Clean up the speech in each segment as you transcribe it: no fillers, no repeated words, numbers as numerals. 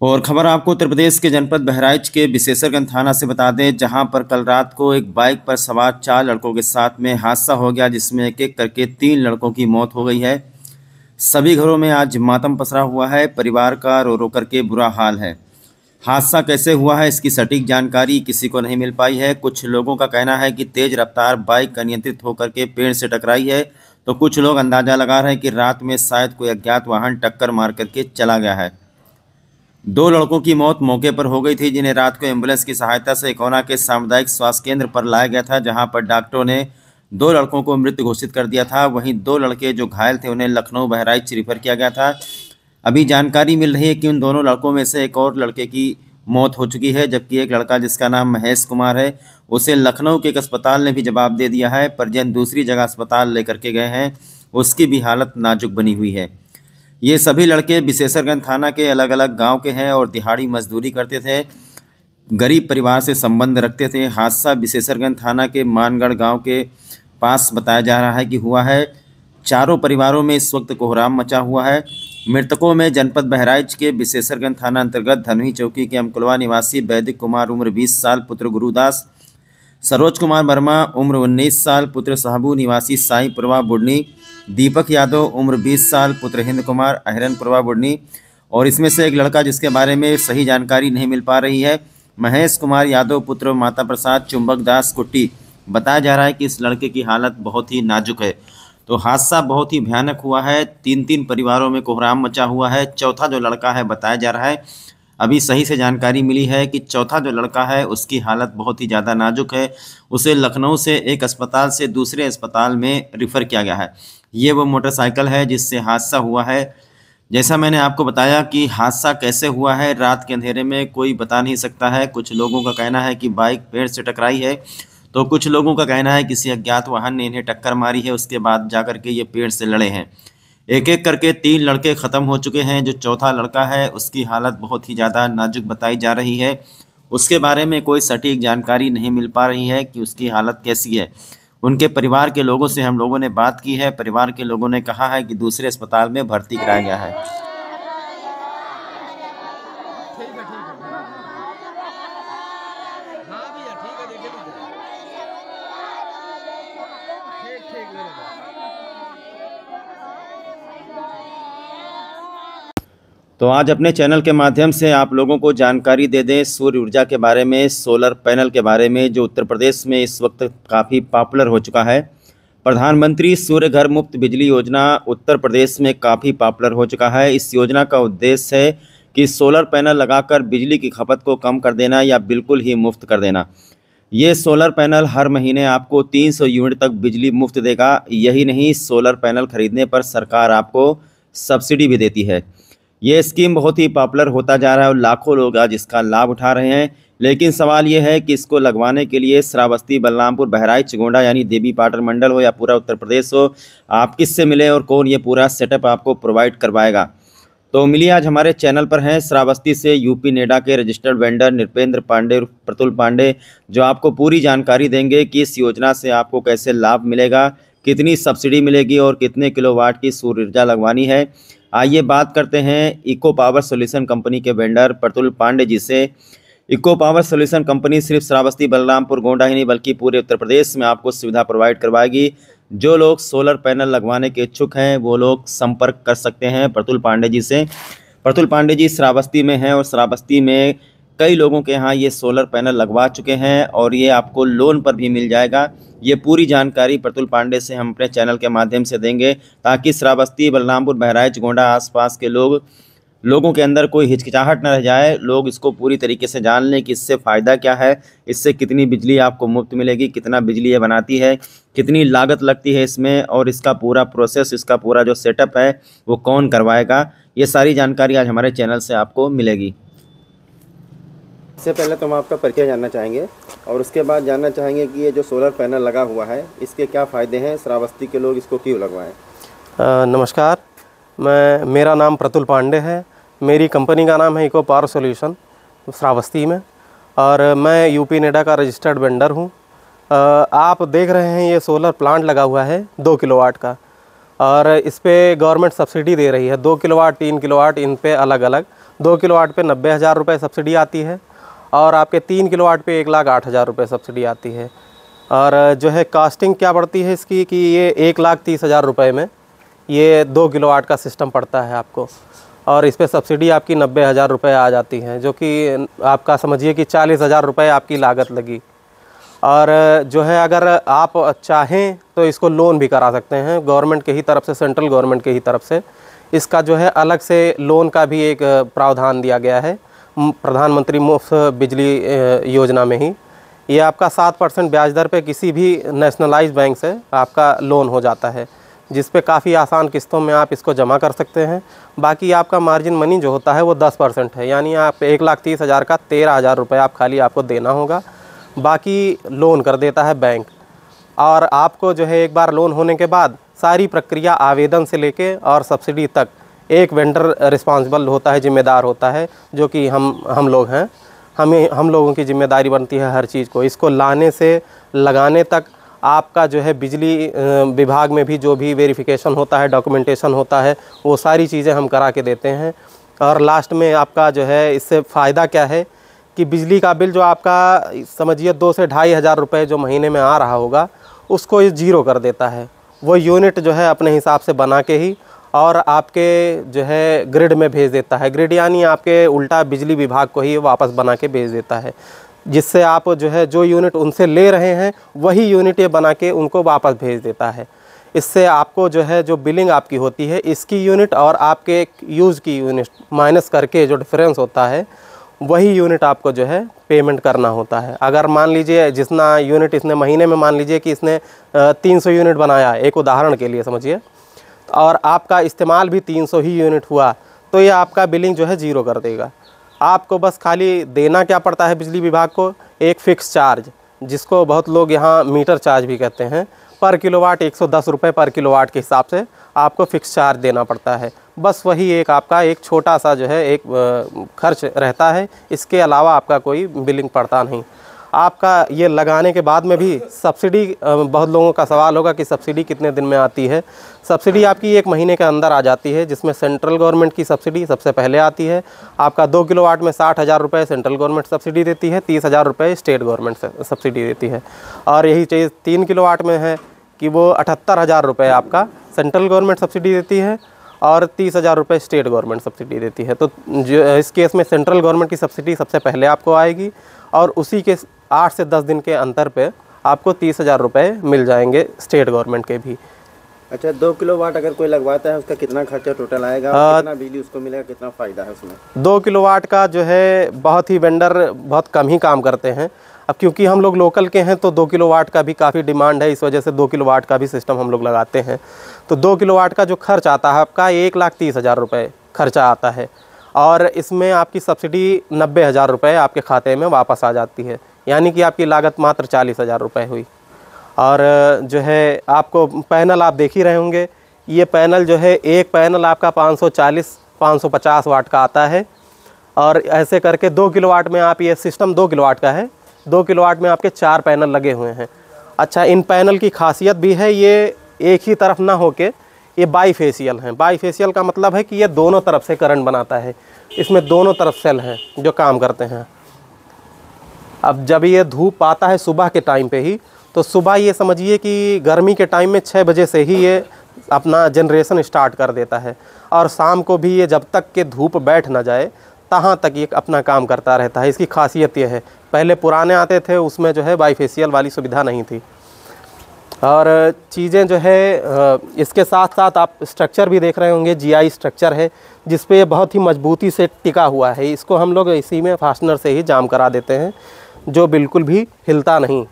और खबर आपको उत्तर प्रदेश के जनपद बहराइच के विशेषरगंज थाना से बता दें, जहां पर कल रात को एक बाइक पर सवार 4 लड़कों के साथ में हादसा हो गया, जिसमें एक एक करके 3 लड़कों की मौत हो गई है। सभी घरों में आज मातम पसरा हुआ है। परिवार का रो रो करके बुरा हाल है। हादसा कैसे हुआ है, इसकी सटीक जानकारी किसी को नहीं मिल पाई है। कुछ लोगों का कहना है कि तेज रफ्तार बाइक अनियंत्रित होकर के पेड़ से टकराई है, तो कुछ लोग अंदाजा लगा रहे हैं कि रात में शायद कोई अज्ञात वाहन टक्कर मार करके चला गया है। 2 लड़कों की मौत मौके पर हो गई थी, जिन्हें रात को एम्बुलेंस की सहायता से इकोना के सामुदायिक स्वास्थ्य केंद्र पर लाया गया था, जहां पर डॉक्टरों ने 2 लड़कों को मृत घोषित कर दिया था। वहीं 2 लड़के जो घायल थे उन्हें लखनऊ बहराइच रिफर किया गया था। अभी जानकारी मिल रही है कि उन दोनों लड़कों में से एक और लड़के की मौत हो चुकी है, जबकि एक लड़का जिसका नाम महेश कुमार है, उसे लखनऊ के एक अस्पताल ने भी जवाब दे दिया है। परिजन दूसरी जगह अस्पताल लेकर के गए हैं, उसकी भी हालत नाजुक बनी हुई है। ये सभी लड़के विशेषरगंज थाना के अलग अलग गांव के हैं और दिहाड़ी मजदूरी करते थे, गरीब परिवार से संबंध रखते थे। हादसा विशेषरगंज थाना के मानगढ़ गांव के पास बताया जा रहा है कि हुआ है। चारों परिवारों में इस वक्त कोहराम मचा हुआ है। मृतकों में जनपद बहराइच के विशेषरगंज थाना अंतर्गत धनवी चौकी के अमकुलवा निवासी वैदिक कुमार उम्र 20 साल पुत्र गुरुदास, सरोज कुमार वर्मा उम्र 19 साल पुत्र साहबू निवासी साईपुरवा बुढ़नी, दीपक यादव उम्र 20 साल पुत्र हिंद कुमार अहिरनपुरवा बुढ़नी, और इसमें से एक लड़का जिसके बारे में सही जानकारी नहीं मिल पा रही है, महेश कुमार यादव पुत्र माता प्रसाद चुंबक दास कुट्टी। बताया जा रहा है कि इस लड़के की हालत बहुत ही नाजुक है। तो हादसा बहुत ही भयानक हुआ है। 3 परिवारों में कोहराम मचा हुआ है। चौथा जो लड़का है, बताया जा रहा है, अभी सही से जानकारी मिली है कि चौथा जो लड़का है उसकी हालत बहुत ही ज़्यादा नाजुक है। उसे लखनऊ से एक अस्पताल से दूसरे अस्पताल में रिफ़र किया गया है। ये वो मोटरसाइकिल है जिससे हादसा हुआ है। जैसा मैंने आपको बताया कि हादसा कैसे हुआ है, रात के अंधेरे में कोई बता नहीं सकता है। कुछ लोगों का कहना है कि बाइक पेड़ से टकराई है, तो कुछ लोगों का कहना है किसी अज्ञात वाहन ने इन्हें टक्कर मारी है, उसके बाद जाकर के ये पेड़ से लड़े हैं। एक एक करके 3 लड़के ख़त्म हो चुके हैं। जो चौथा लड़का है उसकी हालत बहुत ही ज़्यादा नाजुक बताई जा रही है। उसके बारे में कोई सटीक जानकारी नहीं मिल पा रही है कि उसकी हालत कैसी है। उनके परिवार के लोगों से हम लोगों ने बात की है। परिवार के लोगों ने कहा है कि दूसरे अस्पताल में भर्ती कराया गया है। तो आज अपने चैनल के माध्यम से आप लोगों को जानकारी दे दें सूर्य ऊर्जा के बारे में, सोलर पैनल के बारे में, जो उत्तर प्रदेश में इस वक्त काफ़ी पॉपुलर हो चुका है। प्रधानमंत्री सूर्य घर मुफ्त बिजली योजना उत्तर प्रदेश में काफ़ी पॉपुलर हो चुका है। इस योजना का उद्देश्य है कि सोलर पैनल लगाकर बिजली की खपत को कम कर देना या बिल्कुल ही मुफ्त कर देना। ये सोलर पैनल हर महीने आपको 300 यूनिट तक बिजली मुफ्त देगा। यही नहीं, सोलर पैनल खरीदने पर सरकार आपको सब्सिडी भी देती है। ये स्कीम बहुत ही पॉपुलर होता जा रहा है और लाखों लोग आज इसका लाभ उठा रहे हैं। लेकिन सवाल ये है कि इसको लगवाने के लिए श्रावस्ती, बलरामपुर, बहराइच, गोंडा यानी देवीपाटन मंडल हो या पूरा उत्तर प्रदेश हो, आप किससे मिले और कौन ये पूरा सेटअप आपको प्रोवाइड करवाएगा। तो मिलिए आज हमारे चैनल पर हैं श्रावस्ती से यूपी नेडा के रजिस्टर्ड वेंडर नृपेंद्र पांडे, प्रतुल पांडे, जो आपको पूरी जानकारी देंगे कि इस योजना से आपको कैसे लाभ मिलेगा, कितनी सब्सिडी मिलेगी और कितने किलोवाट की सूर्य ऊर्जा लगवानी है। आइए बात करते हैं इको पावर सॉल्यूशन कंपनी के वेंडर प्रतुल पांडे जी से। इको पावर सॉल्यूशन कंपनी सिर्फ श्रावस्ती, बलरामपुर, गोंडा ही नहीं बल्कि पूरे उत्तर प्रदेश में आपको सुविधा प्रोवाइड करवाएगी। जो लोग सोलर पैनल लगवाने के इच्छुक हैं वो लोग संपर्क कर सकते हैं प्रतुल पांडे जी से। प्रतुल पांडे जी श्रावस्ती में हैं और श्रावस्ती में कई लोगों के यहाँ ये सोलर पैनल लगवा चुके हैं और ये आपको लोन पर भी मिल जाएगा। ये पूरी जानकारी प्रतुल पांडे से हम अपने चैनल के माध्यम से देंगे, ताकि श्रावस्ती, बलरामपुर, बहराइच, गोंडा आसपास के लोगों के अंदर कोई हिचकिचाहट न रह जाए। लोग इसको पूरी तरीके से जान लें कि इससे फ़ायदा क्या है, इससे कितनी बिजली आपको मुफ्त मिलेगी, कितना बिजली ये बनाती है, कितनी लागत लगती है इसमें, और इसका पूरा प्रोसेस, इसका पूरा जो सेटअप है वो कौन करवाएगा। ये सारी जानकारी आज हमारे चैनल से आपको मिलेगी। इससे पहले तो हम आपका परिचय जानना चाहेंगे और उसके बाद जानना चाहेंगे कि ये जो सोलर पैनल लगा हुआ है इसके क्या फ़ायदे हैं, श्रावस्ती के लोग इसको क्यों लगवाएं। नमस्कार, मेरा नाम प्रतुल पांडे है। मेरी कंपनी का नाम है इको पावर सॉल्यूशन श्रावस्ती में, और मैं यूपी नेडा का रजिस्टर्ड वेंडर हूँ। आप देख रहे हैं ये सोलर प्लांट लगा हुआ है 2 किलोवाट का, और इस पे गवर्नमेंट सब्सिडी दे रही है 2 किलोवाट 3 किलोवाट इन पे अलग अलग। 2 किलोवाट पे 90,000 रुपये सब्सिडी आती है और आपके 3 किलोवाट पे 1,08,000 रुपये सब्सिडी आती है। और जो है कास्टिंग क्या पड़ती है इसकी कि ये 1,30,000 रुपये में ये 2 किलोवाट का सिस्टम पड़ता है आपको, और इस पर सब्सिडी आपकी 90,000 रुपये आ जाती है, जो कि आपका समझिए कि 40,000 रुपये आपकी लागत लगी। और जो है अगर आप चाहें तो इसको लोन भी करा सकते हैं गवर्नमेंट के ही तरफ से, सेंट्रल गवर्नमेंट के ही तरफ से। इसका जो है अलग से लोन का भी एक प्रावधान दिया गया है प्रधानमंत्री मुफ्त बिजली योजना में ही। ये आपका 7% ब्याज दर पे किसी भी नेशनलाइज्ड बैंक से आपका लोन हो जाता है, जिस पे काफ़ी आसान किस्तों में आप इसको जमा कर सकते हैं। बाकी आपका मार्जिन मनी जो होता है वो 10% है, यानी आप 1,30,000 का 13,000 रुपये आप खाली आपको देना होगा, बाकी लोन कर देता है बैंक। और आपको जो है एक बार लोन होने के बाद सारी प्रक्रिया आवेदन से लेके और सब्सिडी तक एक वेंडर रिस्पॉन्सिबल होता है, जिम्मेदार होता है, जो कि हम लोग हैं। हम लोगों की जिम्मेदारी बनती है हर चीज़ को, इसको लाने से लगाने तक आपका जो है बिजली विभाग में भी जो भी वेरिफिकेशन होता है, डॉक्यूमेंटेशन होता है, वो सारी चीज़ें हम करा के देते हैं। और लास्ट में आपका जो है इससे फ़ायदा क्या है कि बिजली का बिल जो आपका समझिए 2 से 2,500 रुपये जो महीने में आ रहा होगा, उसको ये ज़ीरो कर देता है। वो यूनिट जो है अपने हिसाब से बना के ही और आपके जो है ग्रिड में भेज देता है। ग्रिड यानी आपके उल्टा बिजली विभाग को ही वापस बना के भेज देता है, जिससे आप जो है जो यूनिट उनसे ले रहे हैं वही यूनिट ये बना के उनको वापस भेज देता है। इससे आपको जो है जो बिलिंग आपकी होती है इसकी यूनिट और आपके यूज़ की यूनिट माइनस करके जो डिफरेंस होता है वही यूनिट आपको जो है पेमेंट करना होता है। अगर मान लीजिए जितना यूनिट इसने महीने में, मान लीजिए कि इसने 300 यूनिट बनाया, एक उदाहरण के लिए समझिए, और आपका इस्तेमाल भी 300 ही यूनिट हुआ, तो ये आपका बिलिंग जो है ज़ीरो कर देगा। आपको बस खाली देना क्या पड़ता है बिजली विभाग को, एक फ़िक्स चार्ज, जिसको बहुत लोग यहाँ मीटर चार्ज भी कहते हैं, पर किलोवाट 110 रुपये पर किलोवाट के हिसाब से आपको फ़िक्स चार्ज देना पड़ता है। बस वही एक आपका एक छोटा सा जो है एक खर्च रहता है, इसके अलावा आपका कोई बिलिंग पड़ता नहीं। आपका ये लगाने के बाद में भी सब्सिडी, बहुत लोगों का सवाल होगा कि सब्सिडी कितने दिन में आती है। सब्सिडी आपकी 1 महीने के अंदर आ जाती है, जिसमें सेंट्रल गवर्नमेंट की सब्सिडी सबसे पहले आती है। आपका 2 किलोवाट में 60,000 रुपये सेंट्रल गवर्नमेंट सब्सिडी देती है, 30,000 रुपये स्टेट गवर्नमेंट सब्सिडी देती है। और यही चीज़ 3 किलोवाट में है कि वो 78,000 रुपये आपका सेंट्रल गवर्नमेंट सब्सिडी देती है और 30,000 रुपये स्टेट गवर्नमेंट सब्सिडी देती है। तो जो इस केस में सेंट्रल गवर्नमेंट की सब्सिडी सबसे पहले आपको आएगी और उसी के 8 से 10 दिन के अंतर पे आपको 30,000 रुपये मिल जाएंगे स्टेट गवर्नमेंट के भी। अच्छा, 2 किलोवाट अगर कोई लगवाता है उसका कितना खर्चा टोटल आएगा, कितना बिजली उसको मिलेगा, कितना फ़ायदा है उसमें? 2 किलोवाट का जो है बहुत ही वेंडर बहुत कम ही काम करते हैं। अब क्योंकि हम लोग लोकल के हैं तो 2 किलोवाट का भी काफ़ी डिमांड है, इस वजह से 2 किलोवाट का भी सिस्टम हम लोग लगाते हैं। तो 2 किलोवाट का जो खर्च आता है आपका 1,30,000 रुपये खर्चा आता है, और इसमें आपकी सब्सिडी 90,000 रुपये आपके खाते में वापस आ जाती है, यानी कि आपकी लागत मात्र 40,000 रुपये हुई। और जो है आपको पैनल आप देख ही रहे होंगे, ये पैनल जो है एक पैनल आपका 540-550 वाट का आता है, और ऐसे करके 2 किलोवाट में आप, ये सिस्टम 2 किलोवाट का है, 2 किलोवाट में आपके 4 पैनल लगे हुए हैं। अच्छा, इन पैनल की खासियत भी है, ये एक ही तरफ ना होके ये बाईफेशियल हैं। बाईफेशियल का मतलब है कि ये दोनों तरफ से करंट बनाता है, इसमें दोनों तरफ सेल हैं जो काम करते हैं। अब जब ये धूप आता है सुबह के टाइम पे ही, तो सुबह ये समझिए कि गर्मी के टाइम में 6 बजे से ही ये अपना जनरेशन स्टार्ट कर देता है, और शाम को भी ये जब तक कि धूप बैठ ना जाए तहाँ तक ये अपना काम करता रहता है। इसकी खासियत ये है, पहले पुराने आते थे उसमें जो है बाईफेशियल वाली सुविधा नहीं थी। और चीज़ें जो है इसके साथ साथ आप स्ट्रक्चर भी देख रहे होंगे, जीआई स्ट्रक्चर है जिस पे बहुत ही मजबूती से टिका हुआ है। इसको हम लोग इसी में फास्टनर से ही जाम करा देते हैं, जो बिल्कुल भी हिलता नहीं।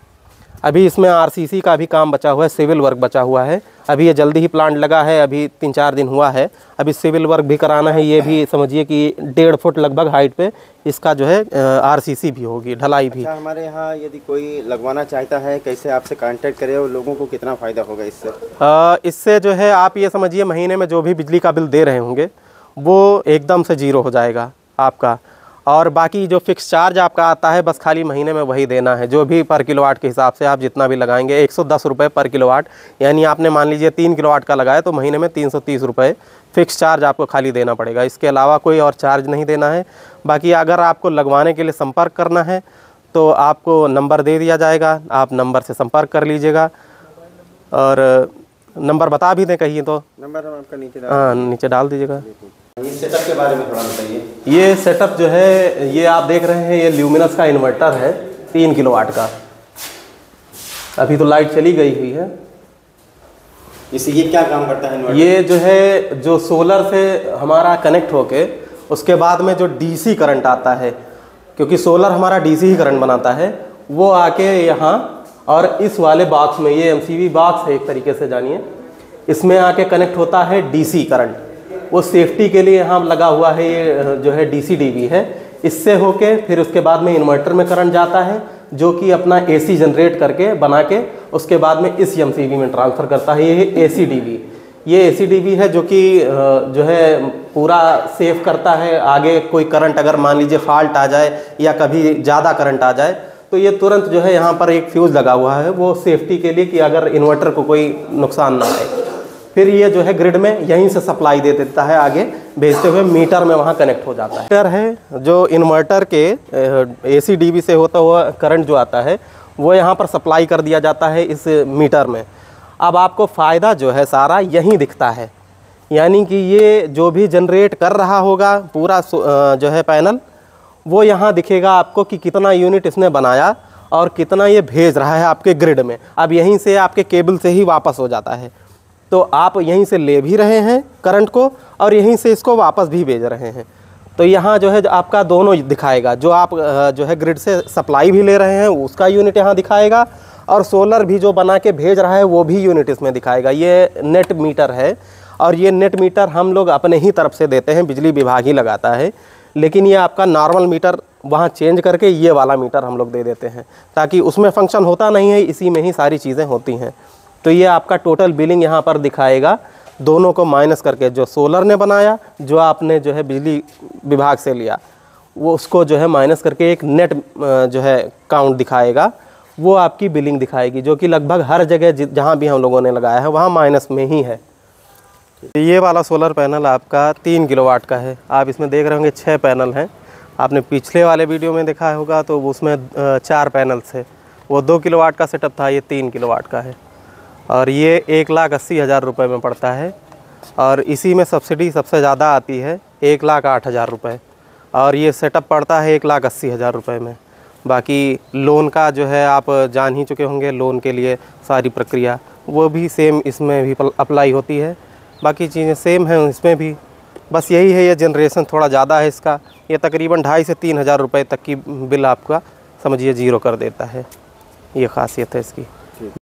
अभी इसमें आरसीसी का भी काम बचा हुआ है, सिविल वर्क बचा हुआ है। अभी ये जल्दी ही प्लांट लगा है, अभी 3-4 दिन हुआ है, अभी सिविल वर्क भी कराना है। ये भी समझिए कि 1.5 फुट लगभग हाइट पे इसका जो है आरसीसी भी होगी, ढलाई भी। अच्छा, हमारे यहाँ यदि कोई लगवाना चाहता है, कैसे आपसे कांटेक्ट करे और लोगों को कितना फ़ायदा होगा इससे? इससे जो है आप ये समझिए महीने में जो भी बिजली का बिल दे रहे होंगे वो एकदम से ज़ीरो हो जाएगा आपका। और बाकी जो फिक्स चार्ज आपका आता है बस खाली महीने में वही देना है, जो भी पर किलोवाट के हिसाब से आप जितना भी लगाएंगे 110 रुपये पर किलोवाट। यानी आपने मान लीजिए 3 किलोवाट का लगाया तो महीने में 330 रुपये फ़िक्स चार्ज आपको खाली देना पड़ेगा। इसके अलावा कोई और चार्ज नहीं देना है। बाकी अगर आपको लगवाने के लिए संपर्क करना है तो आपको नंबर दे दिया जाएगा, आप नंबर से संपर्क कर लीजिएगा। और नंबर बता भी दें कहिए तो नंबर हम आपका नीचे डाल दीजिएगा। इस सेटअप के बारे में थोड़ा बताइए। ये सेटअप जो है ये आप देख रहे हैं, ये ल्यूमिनस का इन्वर्टर है 3 किलोवाट का। अभी तो लाइट चली गई हुई है। इससे ये क्या काम करता है इन्वर्टर? ये जो है जो सोलर से हमारा कनेक्ट होके उसके बाद में जो डीसी करंट आता है, क्योंकि सोलर हमारा डीसी ही करंट बनाता है, वो आके यहाँ और इस वाले बॉक्स में, ये एमसीवी बॉक्स है एक तरीके से जानिए, इसमें आके कनेक्ट होता है डीसी करंट। वो सेफ्टी के लिए यहाँ लगा हुआ है, ये जो है डीसी डीवी है। इससे होके फिर उसके बाद में इन्वर्टर में करंट जाता है जो कि अपना एसी जनरेट करके बना के उसके बाद में इस एमसीवी में ट्रांसफ़र करता है। ये एसी डीवी, ये एसी डीवी है जो कि जो है पूरा सेव करता है। आगे कोई करंट अगर मान लीजिए फॉल्ट आ जाए या कभी ज़्यादा करंट आ जाए तो ये तुरंत जो है यहाँ पर एक फ्यूज़ लगा हुआ है, वो सेफ्टी के लिए कि अगर इन्वर्टर को कोई नुकसान ना आए। फिर ये जो है ग्रिड में यहीं से सप्लाई दे देता है, आगे भेजते हुए मीटर में वहाँ कनेक्ट हो जाता है। मीटर है जो इन्वर्टर के एसी डीवी से होता हुआ करंट जो आता है वो यहाँ पर सप्लाई कर दिया जाता है इस मीटर में। अब आपको फ़ायदा जो है सारा यहीं दिखता है, यानी कि ये जो भी जनरेट कर रहा होगा पूरा जो है पैनल, वो यहाँ दिखेगा आपको कि कितना यूनिट इसने बनाया और कितना ये भेज रहा है आपके ग्रिड में। अब यहीं से आपके केबल से ही वापस हो जाता है, तो आप यहीं से ले भी रहे हैं करंट को और यहीं से इसको वापस भी भेज रहे हैं। तो यहाँ जो है आपका दोनों दिखाएगा, जो आप जो है ग्रिड से सप्लाई भी ले रहे हैं उसका यूनिट यहाँ दिखाएगा और सोलर भी जो बना के भेज रहा है वो भी यूनिट इसमें दिखाएगा। ये नेट मीटर है और ये नेट मीटर हम लोग अपने ही तरफ से देते हैं, बिजली विभाग ही लगाता है। लेकिन ये आपका नॉर्मल मीटर वहाँ चेंज करके ये वाला मीटर हम लोग दे देते हैं, ताकि उसमें फंक्शन होता नहीं है, इसी में ही सारी चीज़ें होती हैं। तो ये आपका टोटल बिलिंग यहाँ पर दिखाएगा, दोनों को माइनस करके, जो सोलर ने बनाया, जो आपने जो है बिजली विभाग से लिया, वो उसको जो है माइनस करके एक नेट जो है काउंट दिखाएगा, वो आपकी बिलिंग दिखाएगी, जो कि लगभग हर जगह जहाँ भी हम लोगों ने लगाया है वहाँ माइनस में ही है। ये वाला सोलर पैनल आपका 3 किलोवाट का है। आप इसमें देख रहे होंगे 6 पैनल हैं। आपने पिछले वाले वीडियो में देखा होगा तो उसमें 4 पैनल्स है, वो 2 किलोवाट का सेटअप था, ये 3 किलोवाट का है। और ये 1,80,000 रुपये में पड़ता है और इसी में सब्सिडी सबसे ज़्यादा आती है 1,08,000 रुपये, और ये सेटअप पड़ता है 1,80,000 रुपये में। बाकी लोन का जो है आप जान ही चुके होंगे, लोन के लिए सारी प्रक्रिया वो भी सेम इसमें भी अप्लाई होती है। बाकी चीज़ें सेम हैं इसमें भी, बस यही है ये जनरेशन थोड़ा ज़्यादा है इसका। ये तकरीबन 2,500 से 3,000 रुपये तक की बिल आपका समझिए ज़ीरो कर देता है, ये ख़ासियत है इसकी।